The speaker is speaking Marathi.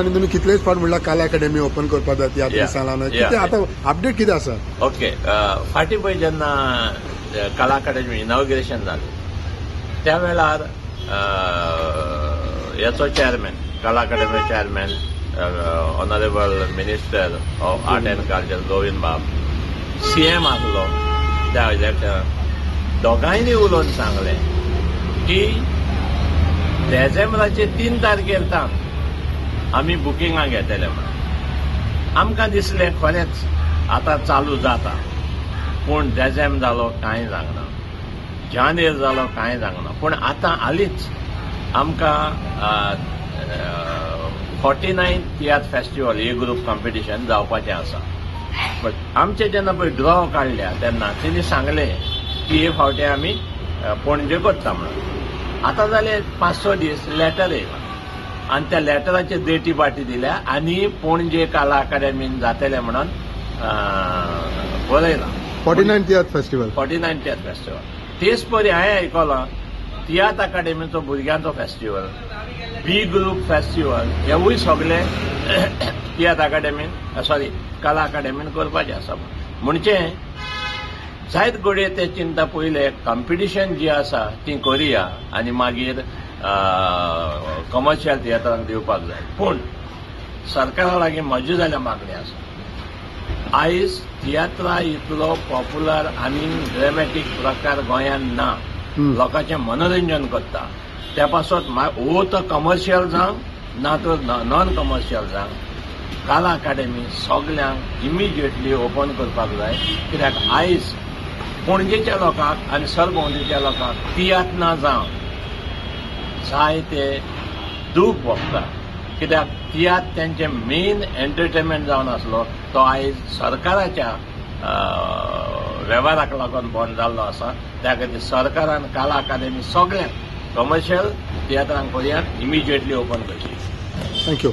आणि तुम्ही कितलेच फावट म्हणला कला अकादमी ओपन करपा जाय तियात्र सालान कितें आतां अपडेट कितें आसा? ओके, फाटीं पळय जेन्ना कला अकादमी इनॉग्रेशन जालें त्या वेळार याचो chairman, Kala academy chairman, honourable minister of art and culture Govind Bab, CM आसलो त्या इलेक्शनाक, दोगांयनी उलोवन सांगलें की डिसेंबराचे 3 तारखेर आमी बुकिंगां घेतले म्हणून. आमकां दिसलें खरेंच आतां चालू जाता, पूण डिसेंबर जालो कांय जागना, जानेर जालो कांय जागना. पूण आतां हालींच आमकां 49 तियात्र फेस्टिवल ए ग्रुप कॉम्पिटिशन जावपाचें आसा. बट आमचे जेन्ना पळय ड्रॉ काडल्या तेन्ना तेणी सांगलें की हे फावटी आमी पणजे करता म्हणून. आतां जाले 5-6 दीस लेटर येयला आनी त्या लेटराचे डेटी पाटी दिल्या आनी पणजे कला अकादमीन जातले म्हणून बरयला. 49 तियात्र फेस्टिवल. 49 तियात्र फेस्टिवल. तेच परी हांवें आयकलां तियात्र अकादमीचो भुरग्यांचो फेस्टिवल, बी ग्रुप फेस्टिवल हेवूय सगळे तियात्र अकादमीन कला अकादमीन करपाचें आसा. म्हणजे जायत घडये ते चिंता पयले कॉम्पिटिशन जी आसा ती करुया आनी मागीर कमर्शियल थिएटरांक दिवपाक जाय. पूण सरकारा लागीं म्हजी जाल्यार मागणी आसा. आयज तियात्रा इतलो पॉप्युलर आनी ड्रॅमॅटीक प्रकार गोंयांत ना. लोकांचें मनोरंजन करता त्या पासत वो तो कमर्शियल जावं ना तो नॉन कमर्शियल जावं, कला अकादमी सगळ्यांक इमिजिएटली ओपन करपाक जाय. कित्याक आयज पणजेच्या लोकांक आनी सरभोंवडेच्या लोकांक तियात्र ना जावं जायते दूख भोगता. कित्याक तियात्र तेंचे मेन एंटरटेनमेंट जावन आसलो तो आयज सरकाराच्या वेव्हाराक लागून बंद जाल्लो आसा. त्या खातीर सरकारान कला अकादमी सगळ्यांक कमर्शियल तियात्रांक पर्यंत इमिजिएटली ओपन करची. थँक्यू.